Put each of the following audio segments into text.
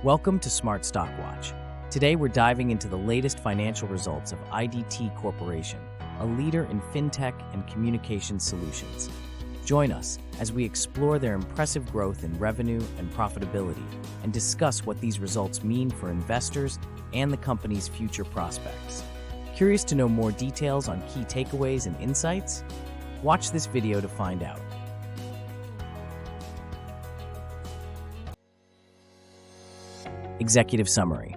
Welcome to Smart Stock Watch. Today we're diving into the latest financial results of IDT Corporation, a leader in fintech and communication solutions. Join us as we explore their impressive growth in revenue and profitability and discuss what these results mean for investors and the company's future prospects. Curious to know more details on key takeaways and insights? Watch this video to find out. Executive Summary.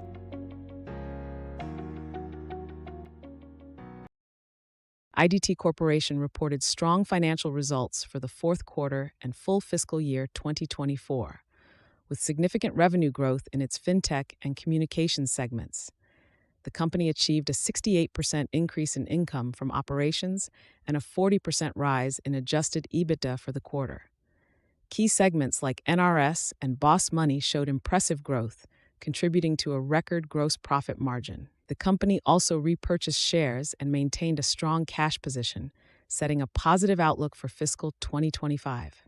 IDT Corporation reported strong financial results for the fourth quarter and full fiscal year 2024, with significant revenue growth in its fintech and communications segments. The company achieved a 68% increase in income from operations and a 40% rise in adjusted EBITDA for the quarter. Key segments like NRS and Boss Money showed impressive growth, contributing to a record gross profit margin. The company also repurchased shares and maintained a strong cash position, setting a positive outlook for fiscal 2025.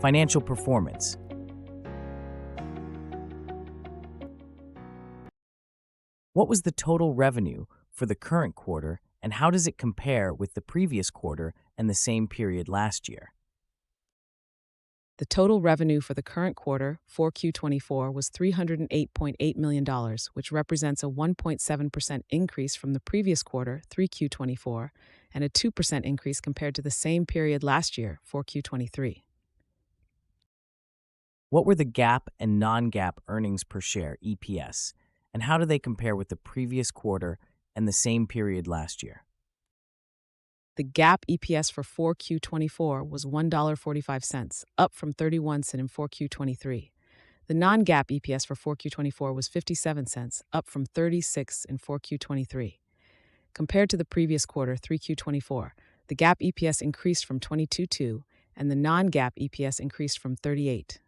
Financial performance. What was the total revenue for the current quarter, and how does it compare with the previous quarter and the same period last year? The total revenue for the current quarter, 4Q24, was $308.8 million, which represents a 1.7% increase from the previous quarter, 3Q24, and a 2% increase compared to the same period last year, 4Q23. What were the GAAP and non-GAAP earnings per share (EPS), and how do they compare with the previous quarter and the same period last year? The GAAP EPS for 4Q24 was $1.45, up from 31 cents in 4Q23. The non-GAAP EPS for 4Q24 was 57 cents, up from 36 in 4Q23. Compared to the previous quarter, 3Q24, the GAAP EPS increased from 22.2 and the non-GAAP EPS increased from 38.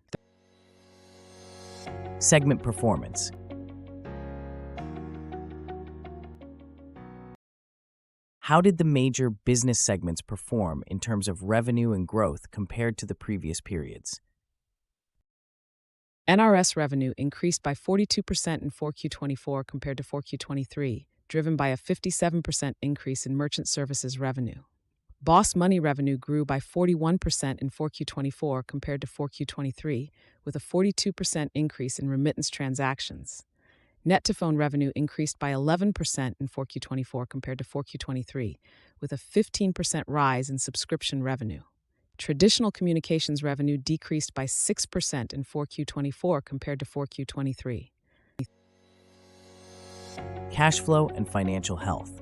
Segment performance. How did the major business segments perform in terms of revenue and growth compared to the previous periods? NRS revenue increased by 42% in 4Q24 compared to 4Q23, driven by a 57% increase in merchant services revenue. Boss Money revenue grew by 41% in 4Q24 compared to 4Q23, with a 42% increase in remittance transactions. Net-to-phone revenue increased by 11% in 4Q24 compared to 4Q23, with a 15% rise in subscription revenue. Traditional communications revenue decreased by 6% in 4Q24 compared to 4Q23. Cash flow and financial health.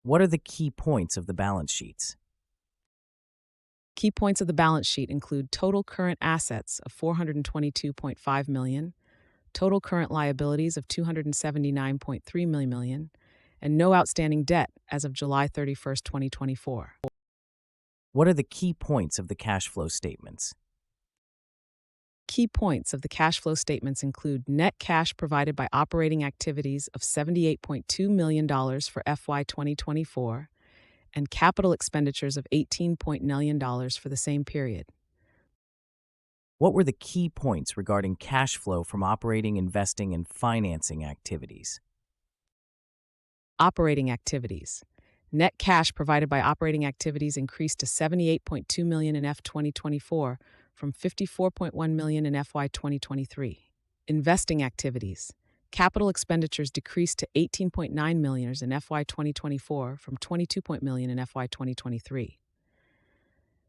What are the key points of the balance sheets? Key points of the balance sheet include total current assets of $422.5 million, total current liabilities of $279.3 million, and no outstanding debt as of July 31, 2024. What are the key points of the cash flow statements? Key points of the cash flow statements include net cash provided by operating activities of $78.2 million for FY 2024, and capital expenditures of $18 million for the same period. What were the key points regarding cash flow from operating, investing, and financing activities? Operating activities. Net cash provided by operating activities increased to $78.2 million in FY 2024 from $54.1 million in FY 2023. Investing activities. Capital expenditures decreased to $18.9 million in FY 2024 from $22 million in FY 2023.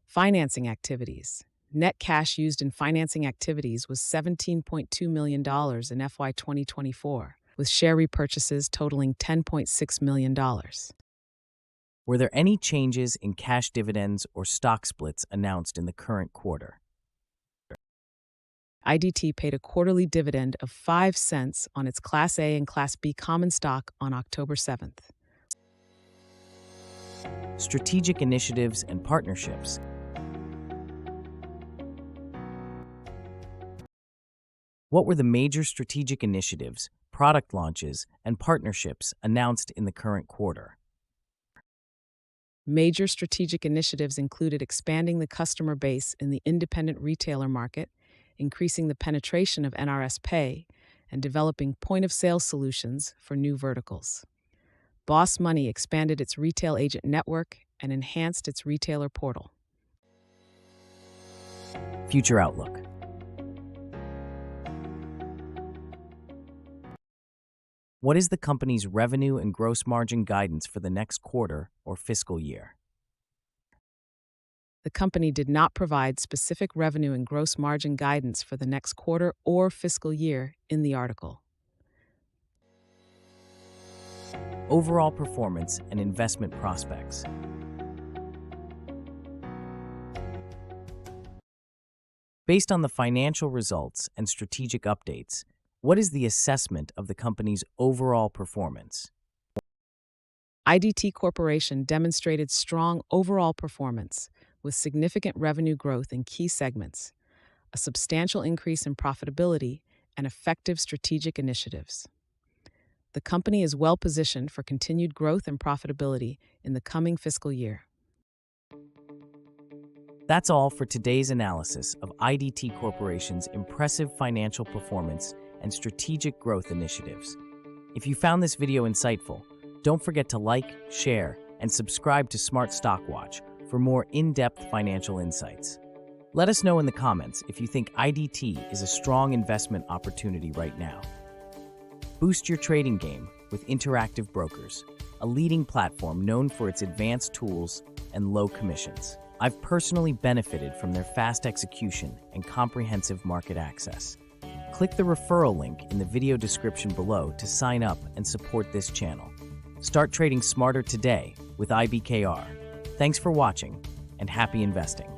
Financing activities. Net cash used in financing activities was $17.2 million in FY 2024, with share repurchases totaling $10.6 million. Were there any changes in cash dividends or stock splits announced in the current quarter? IDT paid a quarterly dividend of 5 cents on its Class A and Class B common stock on October 7th. Strategic initiatives and partnerships. What were the major strategic initiatives, product launches, and partnerships announced in the current quarter? Major strategic initiatives included expanding the customer base in the independent retailer market, increasing the penetration of NRS Pay, and developing point-of-sale solutions for new verticals. Boss Money expanded its retail agent network and enhanced its retailer portal. Future outlook. What is the company's revenue and gross margin guidance for the next quarter or fiscal year? The company did not provide specific revenue and gross margin guidance for the next quarter or fiscal year in the article. Overall performance and investment prospects. Based on the financial results and strategic updates, what is the assessment of the company's overall performance? IDT Corporation demonstrated strong overall performance with significant revenue growth in key segments, a substantial increase in profitability, and effective strategic initiatives. The company is well positioned for continued growth and profitability in the coming fiscal year. That's all for today's analysis of IDT Corporation's impressive financial performance and strategic growth initiatives. If you found this video insightful, don't forget to like, share, and subscribe to Smart Stock Watch for more in-depth financial insights. Let us know in the comments if you think IDT is a strong investment opportunity right now. Boost your trading game with Interactive Brokers, a leading platform known for its advanced tools and low commissions. I've personally benefited from their fast execution and comprehensive market access. Click the referral link in the video description below to sign up and support this channel. Start trading smarter today with IBKR. Thanks for watching and happy investing.